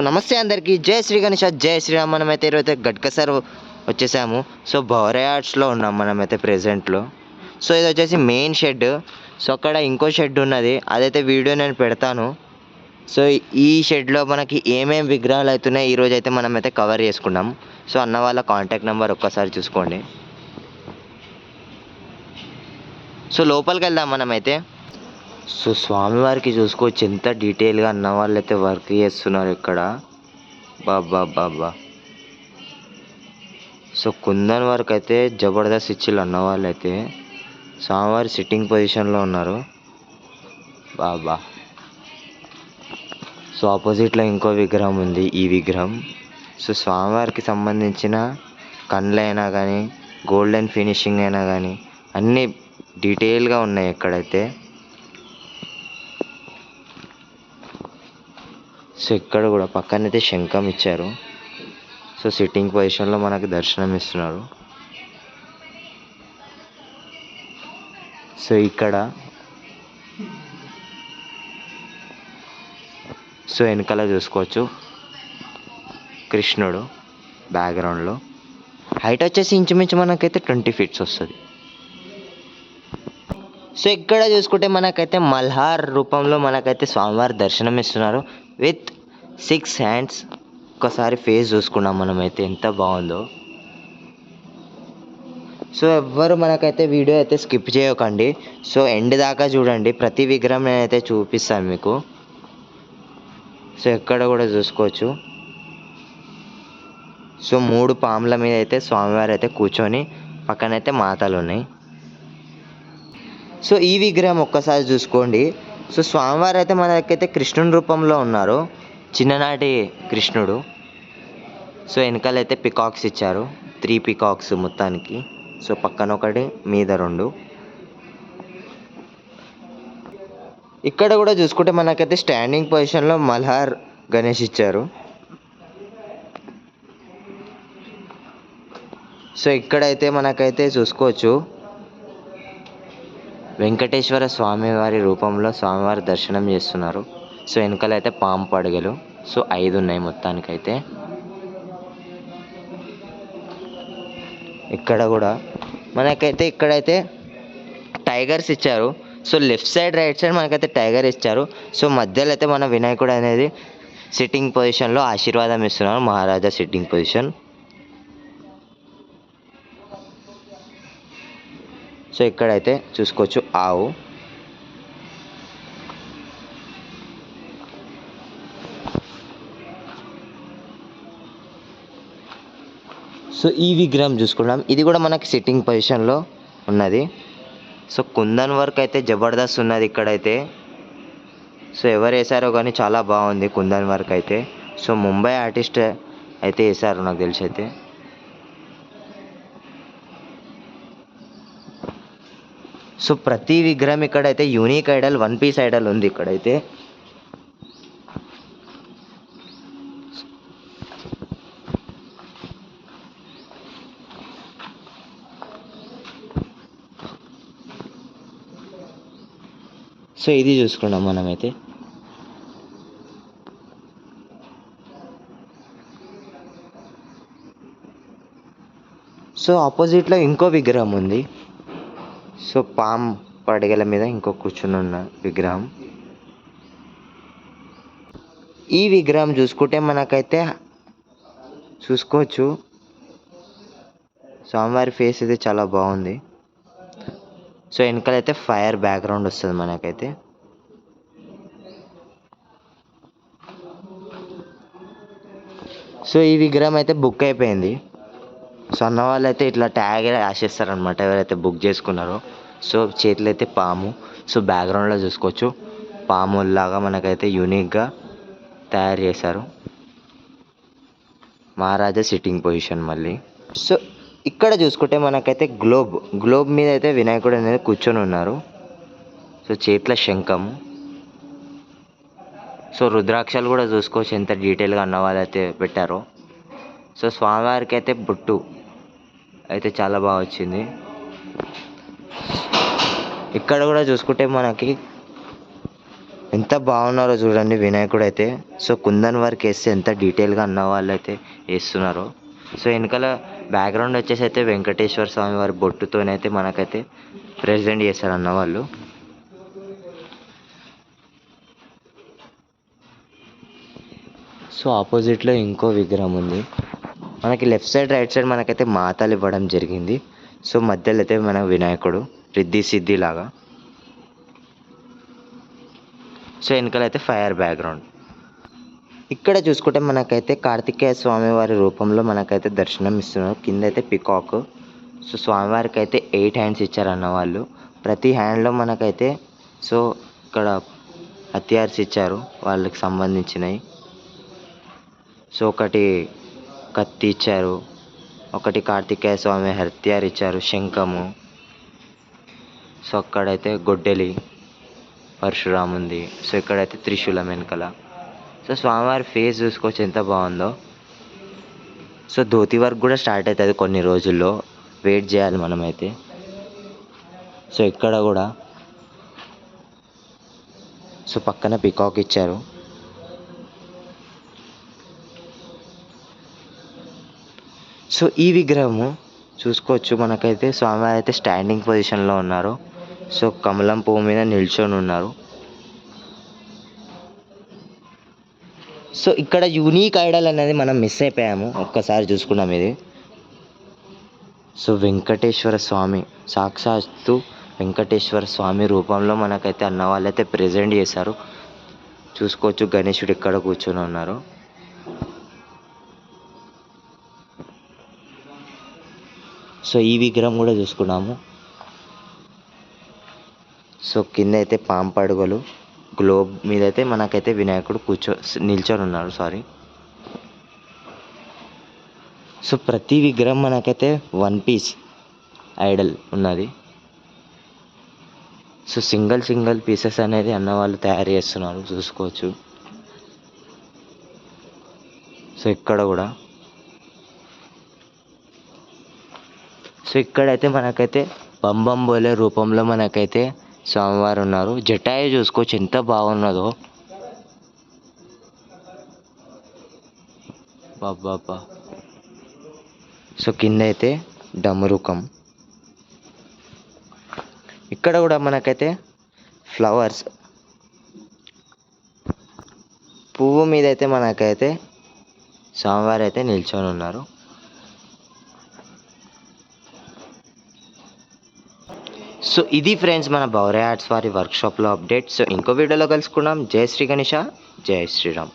నమస్తే అందరికీ, జై శ్రీ గణేష, జై శ్రీరామ్. మనమైతే ఈరోజైతే గట్కసర్ వచ్చేసాము. సో భవరే ఆర్ట్స్లో ఉన్నాం మనమైతే ప్రెజెంట్లో. సో ఇది వచ్చేసి మెయిన్ షెడ్. సో అక్కడ ఇంకో షెడ్ ఉన్నది, అదైతే వీడియో నేను పెడతాను. సో ఈ షెడ్లో మనకి ఏమేమి విగ్రహాలు అవుతున్నాయి ఈరోజు అయితే మనమైతే కవర్ చేసుకున్నాం. సో అన్న వాళ్ళ కాంటాక్ట్ నెంబర్ ఒక్కసారి చూసుకోండి. సో లోపలికి వెళ్దాం మనమైతే. సో స్వామివారికి చూసుకోవచ్చు ఎంత డీటెయిల్గా అన్న వాళ్ళు అయితే వర్క్ చేస్తున్నారు ఇక్కడ. బాబా బాబా. సో కుందన్ వర్క్ అయితే జబర్దస్త్ ఇచ్చిళ్ళు అన్న వాళ్ళు అయితే. స్వామివారి సిట్టింగ్ పొజిషన్లో ఉన్నారు. బాబా. సో ఆపోజిట్లో ఇంకో విగ్రహం ఉంది, ఈ విగ్రహం. సో స్వామివారికి సంబంధించిన కళ్ళైనా కానీ, గోల్డెన్ ఫినిషింగ్ అయినా కానీ అన్నీ డీటెయిల్గా ఉన్నాయి ఎక్కడైతే. సో ఇక్కడ కూడా పక్కనైతే శంఖం ఇచ్చారు. సో సిట్టింగ్ పొజిషన్లో మనకు దర్శనం ఇస్తున్నారు. సో ఇక్కడ సో వెనకాల చూసుకోవచ్చు కృష్ణుడు బ్యాక్గ్రౌండ్లో. హైట్ వచ్చేసి ఇంచుమించు మనకైతే 20 feet వస్తుంది. సో ఇక్కడ చూసుకుంటే మనకైతే మల్హార్ రూపంలో మనకైతే స్వామివారి దర్శనం ఇస్తున్నారు విత్ 6 hands. ఒకసారి ఫేస్ చూసుకున్నాం మనమైతే ఎంత బాగుందో. సో ఎవ్వరు మనకైతే వీడియో అయితే స్కిప్ చేయకండి. సో ఎండ్ దాకా చూడండి, ప్రతి విగ్రహం నేనైతే చూపిస్తాను మీకు. సో ఎక్కడ కూడా చూసుకోవచ్చు. సో 3 పాముల మీద అయితే స్వామివారు అయితే కూర్చొని, పక్కనైతే మాతలు ఉన్నాయి. సో ఈ విగ్రహం ఒక్కసారి చూసుకోండి. సో స్వామివారు అయితే మనకైతే కృష్ణుని రూపంలో ఉన్నారు, చిన్ననాటి కృష్ణుడు. సో వెనకాలైతే పికాక్స్ ఇచ్చారు, 3 peacocks మొత్తానికి. సో పక్కన ఒకటి, మీద 2. ఇక్కడ కూడా చూసుకుంటే మనకైతే స్టాండింగ్ పొజిషన్లో మల్హార్ గణేష్ ఇచ్చారు. సో ఇక్కడైతే మనకైతే చూసుకోవచ్చు వెంకటేశ్వర స్వామి వారి రూపంలో స్వామివారి దర్శనం చేస్తున్నారు. సో వెనకాలైతే పాము పడగలు. సో 5 ఉన్నాయి మొత్తానికైతే. ఇక్కడ కూడా మనకైతే ఇక్కడైతే టైగర్స్ ఇచ్చారు. So left side, right side మనకైతే టైగర్ ఇచ్చారు. సో మధ్యలో అయితే మన వినాయకుడు అనేది సిట్టింగ్ పొజిషన్లో ఆశీర్వాదం ఇస్తున్నారు, మహారాజా సిట్టింగ్ పొజిషన్. సో ఇక్కడైతే చూసుకోవచ్చు ఆవు. సో ఈ విగ్రహం చూసుకున్నాం, ఇది కూడా మనకి సిట్టింగ్ పొజిషన్లో ఉన్నది. సో కుందన్ వర్క్ అయితే జబర్దస్త్ ఉన్నది ఇక్కడైతే. సో ఎవరు వేసారో కానీ చాలా బాగుంది కుందన్ వర్క్ అయితే. సో ముంబై ఆర్టిస్ట్ అయితే వేసారు నాకు తెలిసి అయితే. సో ప్రతి విగ్రహం ఇక్కడైతే యూనిక్ ఐడల్, 1 piece ఐడల్ ఉంది ఇక్కడైతే. సో ఇది చూసుకున్నాం మనమైతే. సో ఆపోజిట్లో ఇంకో విగ్రహం ఉంది. సో పామ్ పడగల మీద ఇంకో కూర్చుని ఉన్న విగ్రహం. ఈ విగ్రహం చూసుకుంటే మనకైతే చూసుకోవచ్చు స్వామివారి ఫేస్ అయితే చాలా బాగుంది. సో వెనకాలైతే ఫైర్ బ్యాక్గ్రౌండ్ వస్తుంది మనకైతే. సో ఈ విగ్రహం అయితే బుక్ అయిపోయింది. సో అన్న వాళ్ళు అయితే ఇట్లా ట్యాగ్ రాసేస్తారనమాట ఎవరైతే బుక్ చేసుకున్నారో. సో చేతిలో అయితే పాము. సో బ్యాక్గ్రౌండ్లో చూసుకోవచ్చు పాములాగా మనకైతే యూనిక్గా తయారు చేశారు. మహారాజా సిట్టింగ్ పొజిషన్ మళ్ళీ. సో ఇక్కడ చూసుకుంటే మనకైతే గ్లోబ్ మీద అయితే వినాయకుడు అనేది కూర్చొని ఉన్నారు. సో చేతిలో శంఖం. సో రుద్రాక్షలు కూడా చూసుకోవచ్చు ఎంత డీటెయిల్గా అన్న వాళ్ళు అయితే పెట్టారో. సో స్వామివారికి అయితే బొట్టు అయితే చాలా బాగా వచ్చింది. ఇక్కడ కూడా చూసుకుంటే మనకి ఎంత బాగున్నారో చూడండి వినాయకుడు అయితే. సో కుందన్ వర్క్ వేస్తే ఎంత డీటెయిల్గా అన్న వాళ్ళు అయితే వేస్తున్నారో. సో వెనకాల బ్యాక్గ్రౌండ్ వచ్చేసి అయితే వెంకటేశ్వర స్వామి వారి బొట్టుతోనైతే మనకైతే ప్రెజెంట్ చేశారు అన్న వాళ్ళు. సో ఆపోజిట్లో ఇంకో విగ్రహం ఉంది. మనకి లెఫ్ట్ సైడ్ రైట్ సైడ్ మనకైతే మాతలు ఇవ్వడం జరిగింది. సో మధ్యలో అయితే మన వినాయకుడు రిద్ధి సిద్ధి లాగా. సో వెనకాలైతే ఫైర్ బ్యాక్గ్రౌండ్. ఇక్కడ చూసుకుంటే మనకైతే కార్తికేయ స్వామివారి రూపంలో మనకైతే దర్శనం ఇస్తున్నారు. కింద అయితే పికాక్. సో స్వామివారికి అయితే 8 హ్యాండ్స్ ఇచ్చారన్న వాళ్ళు. ప్రతి హ్యాండ్లో మనకైతే సో ఇక్కడ హత్యార్స్ ఇచ్చారు వాళ్ళకి సంబంధించినవి. సో ఒకటి కత్తి ఇచ్చారు, ఒకటి కార్తికేయ స్వామి హత్యార్ ఇచ్చారు, శంఖము. సో అక్కడైతే గొడ్డలి పరశురాముంది. సో ఇక్కడైతే త్రిశూలం వెనకాల. సో స్వామివారి ఫేస్ చూసుకోవచ్చు ఎంత బాగుందో. సో ధోతి వర్క్ కూడా స్టార్ట్ అవుతుంది కొన్ని రోజుల్లో, వెయిట్ చేయాలి మనమైతే. సో ఇక్కడ కూడా సో పక్కన పికాక్ ఇచ్చారు. సో ఈ విగ్రహము చూసుకోవచ్చు మనకైతే స్వామివారు అయితే స్టాండింగ్ పొజిషన్లో ఉన్నారు. సో కమలం పువ్వు మీద నిల్చొని ఉన్నారు. సో ఇక్కడ యూనిక్ ఐడల్ అనేది మనం మిస్ అయిపోయాము, ఒక్కసారి చూసుకున్నాం ఇది. సో వెంకటేశ్వర స్వామి, సాక్షాత్తు వెంకటేశ్వర స్వామి రూపంలో మనకైతే అన్న వాళ్ళైతే ప్రెజెంట్ చేశారు. చూసుకోవచ్చు గణేశుడు ఇక్కడ కూర్చొని ఉన్నారు. సో ఈ విగ్రహం కూడా చూసుకున్నాము. సో కింద అయితే పాంపడుగలు, గ్లోబ్ మీద అయితే మనకైతే వినాయకుడు నిల్చొని ఉన్నాడు. సో ప్రతి విగ్రహం మనకైతే 1 పీస్ ఐడల్ ఉన్నది. సో సింగిల్ పీసెస్ అనేది అన్న వాళ్ళు తయారు చేస్తున్నారు చూసుకోవచ్చు. సో ఇక్కడ కూడా సో ఇక్కడైతే మనకైతే బంబం బోలే రూపంలో మనకైతే స్వామివారు ఉన్నారు. జటాయు చూసుకోవచ్చు ఎంత బాగున్నదో. బాబా. సో కింద అయితే డమరుకం. ఇక్కడ కూడా మనకైతే ఫ్లవర్స్, పువ్వు మీద అయితే మనకైతే స్వామివారు అయితే నిల్చొని ఉన్నారు. సో ఇది ఫ్రెండ్స్ మన భౌరే ఆర్ట్స్ వారి వర్క్షాప్లో అప్డేట్. సో ఇంకో వీడియోలో కలుసుకున్నాం. జై శ్రీ గణేష, జై శ్రీరామ్.